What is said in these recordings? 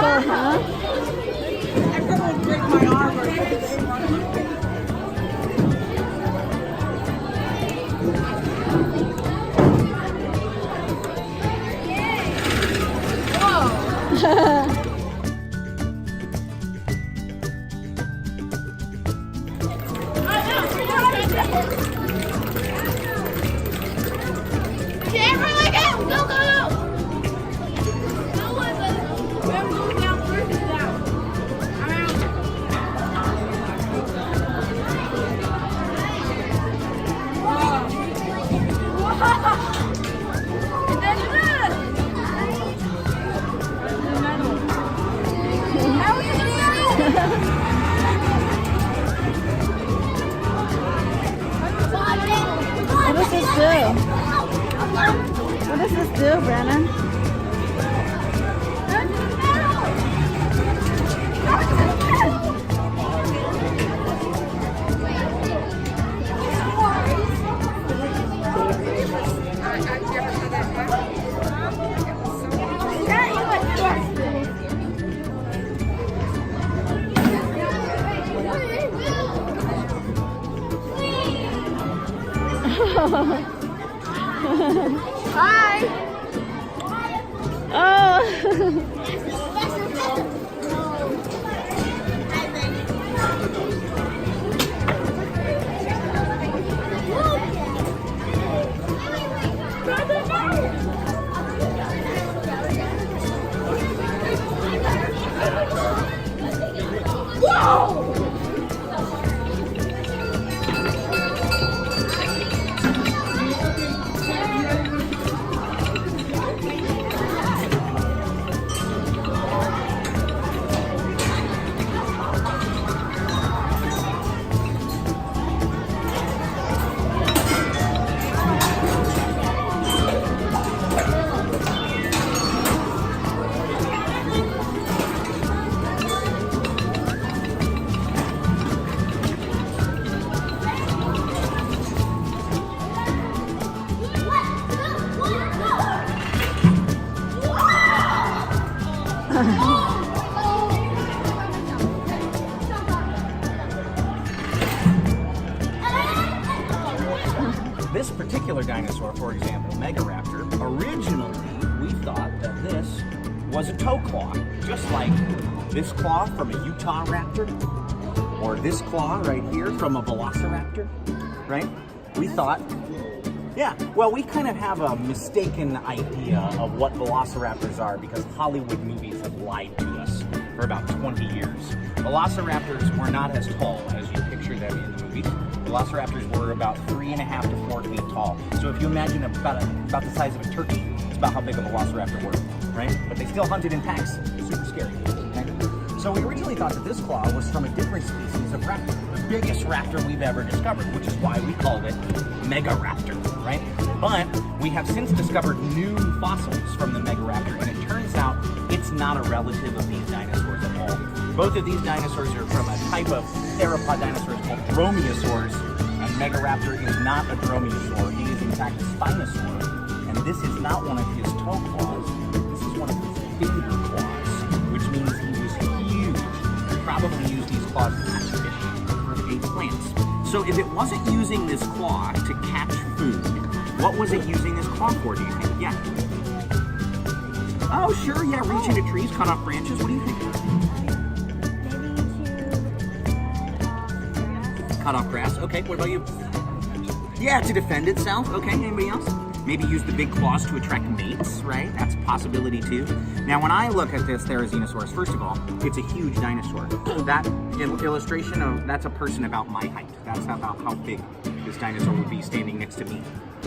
Cool, huh? Everyone break my arm or What does this do? What does this do, Brandon? Hi. Oh. This particular dinosaur, for example, Megaraptor, originally we thought that this was a toe claw, just like this claw from a Utah raptor, or this claw right here from a velociraptor, right? We thought, yeah, well, we kind of have a mistaken idea of what velociraptors are because Hollywood movies have lied to us for about 20 years. Velociraptors were not as tall as you picture them in the movies. Velociraptors were about 3.5 to 4 feet tall. So if you imagine about the size of a turkey, it's about how big a velociraptor were, right? But they still hunted in packs, super scary. Okay? So we originally thought that this claw was from a different species of raptor, the biggest raptor we've ever discovered, which is why we called it Megaraptor, right? But we have since discovered new fossils from the Megaraptor, and it turns out it's not a relative of these dinosaurs at all. Both of these dinosaurs are from a type of theropod dinosaurs called dromaeosaurs, and Megaraptor is not a dromaeosaur. He is in fact a spinosaur, and this is not one of his toe claws. This is one of his finger claws, which means he was huge. He probably used these claws to catch fish or ate plants. So if it wasn't using this claw to catch food, what was it using this claw for, do you think? Yeah. Oh, sure, yeah, reach into trees, cut off branches. What do you think? Cut off grass. Okay, what about you? Yeah, to defend itself. Okay, anybody else? Maybe use the big claws to attract mates, right? That's a possibility too. Now, when I look at this Therizinosaurus, first of all, it's a huge dinosaur. That illustration of that's a person about my height. That's about how big this dinosaur would be standing next to me.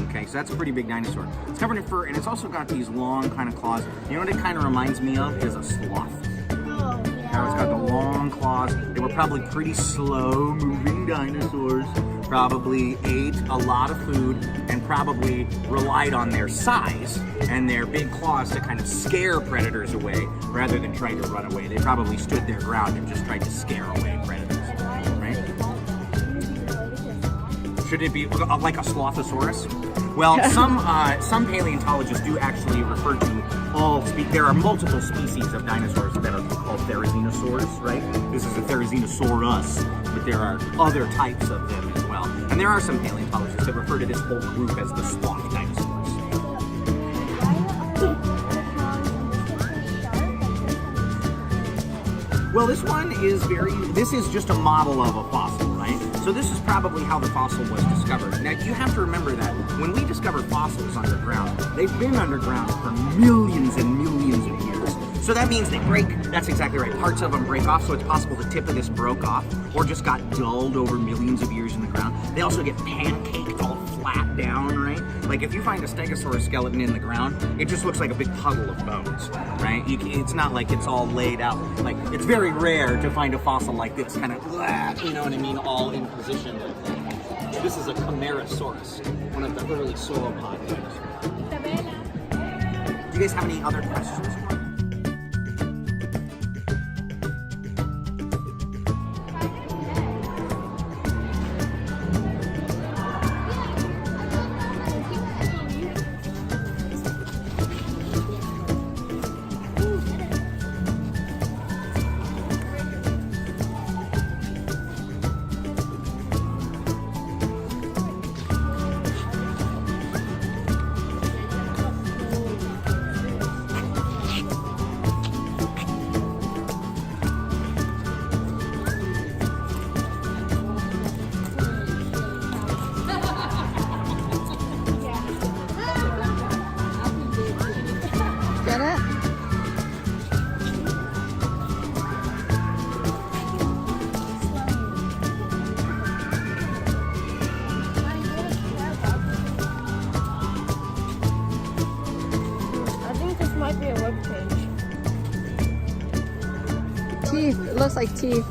Okay, so that's a pretty big dinosaur. It's covered in fur, and it's also got these long kind of claws. You know what it kind of reminds me of is a sloth. Now it's got the long claws. They were probably pretty slow-moving dinosaurs. Probably ate a lot of food and probably relied on their size and their big claws to kind of scare predators away rather than trying to run away. They probably stood their ground and just tried to scare away predators, right? Should it be like a Slothosaurus? Well, some paleontologists do actually refer to there are multiple species of dinosaurs that are called therizinosaurs, right? This is a therizinosaurus, but there are other types of them as well. And there are some paleontologists that refer to this whole group as the sloth dinosaurs. Well, this is just a model of a fossil, right? So this is probably how the fossil was discovered. Now, you have to remember that when we discover fossils underground, they've been underground for millions and millions of years. So that means they break, that's exactly right, parts of them break off, so it's possible the tip of this broke off or just got dulled over millions of years in the ground. They also get pancaked all flat down, right? Like if you find a stegosaurus skeleton in the ground, it just looks like a big puddle of bones, right? It's not like it's all laid out. Like, it's very rare to find a fossil like this, kind of, you know what I mean, all in position. This is a Camarasaurus, one of the early sauropod dinosaurs. Do you guys have any other questions? Get it? I think this might be a web page. Teeth. It looks like teeth.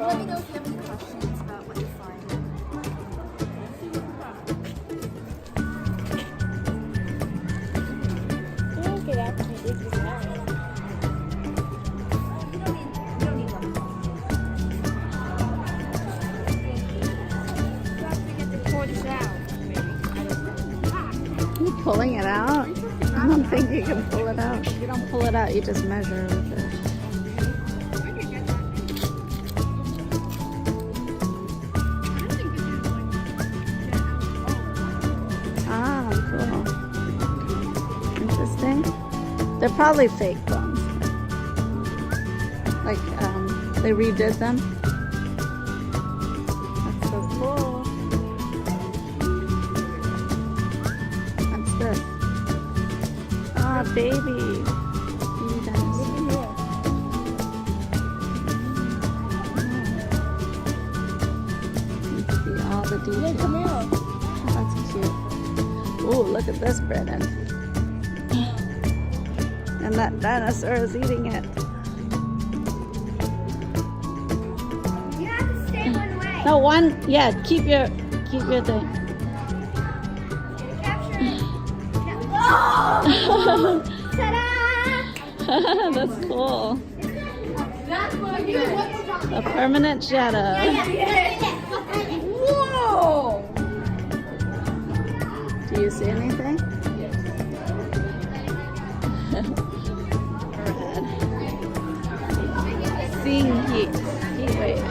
Let me know if you have any questions about what you find. Get out and dig this out. You don't need one. You have to get the tortoise out, maybe. I don't know. You pulling it out? I don't think you can pull it out. You don't pull it out, you just measure with it. Ah, cool. Interesting. They're probably fake bones. Like, they redid them. That's so cool. What's this? Ah, baby. Baby dinosaur. You can see all the details. Come here. That's cute. Ooh, look at this, Brennan. And that dinosaur is eating it. You have to stay one way. No, one, yeah, keep your thing. Capture. Oh! Ta-da! That's cool. That's what you A permanent shadow. Whoa! Do you see anything? Seeing heat waves.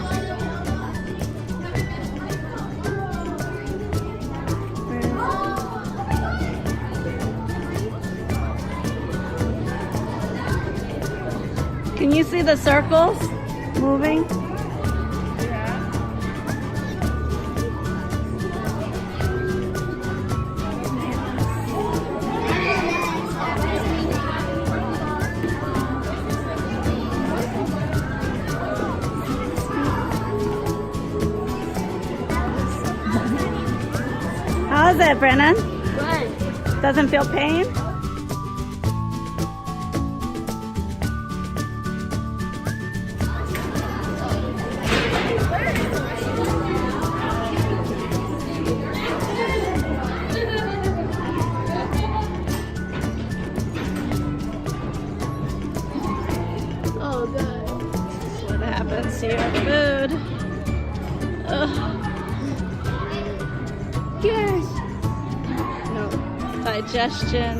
Can you see the circles moving? How is it, Brennan? Good. Doesn't feel pain? see our food. Ugh. Yes. No. Digestion.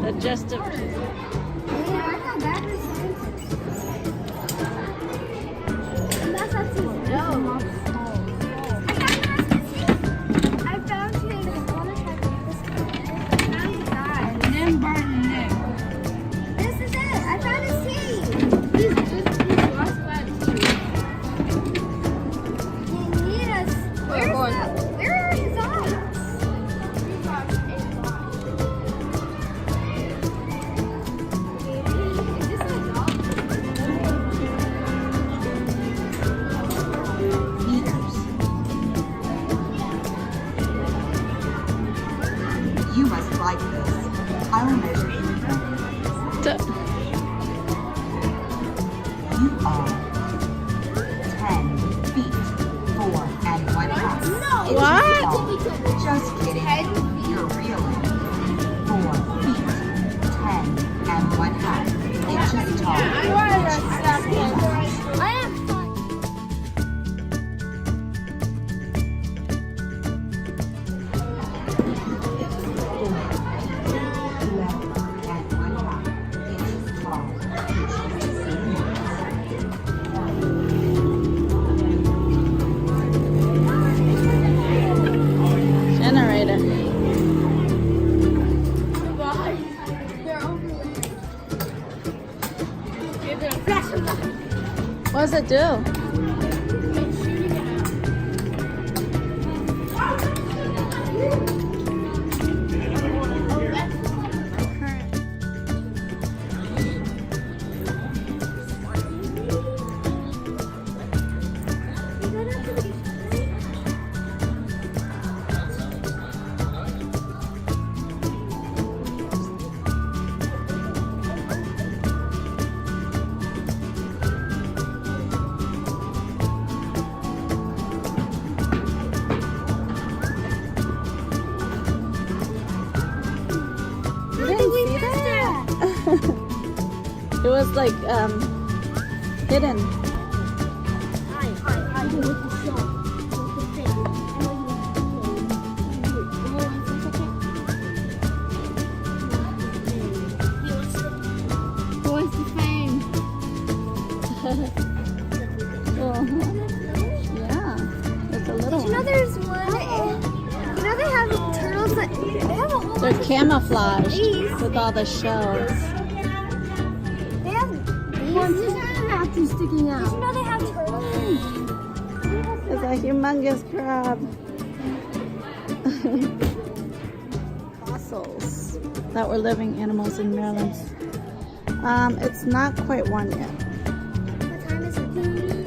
Digestive. Yeah, I feel bad for scientists. That's not too dope. I found him. I want to try this. I found the guy. And then Barton there. This is it. I found a seed. He's lost by two. You need us. Where are his eyes? Is this a dog? Meters. You must like this. I will measure in D- You are 10 feet, 4 and 1/2 inches What? tall. Just kidding. You're reeling. 4 feet, 10 and 1/2 inches tall. I am fine. 11 inches tall. Generator. What does it do? You didn't see that? It was like hidden. What's the fame? Cool. Yeah, it's a little You know one. there's one. You know they have turtles that they have a whole They're bunch of camouflaged These. with all the shells. They have these. This raptor sticking Did out. you know they have turtles? It's a humongous crab. Fossils that were living animals in Maryland. It's not quite one yet. What time is it?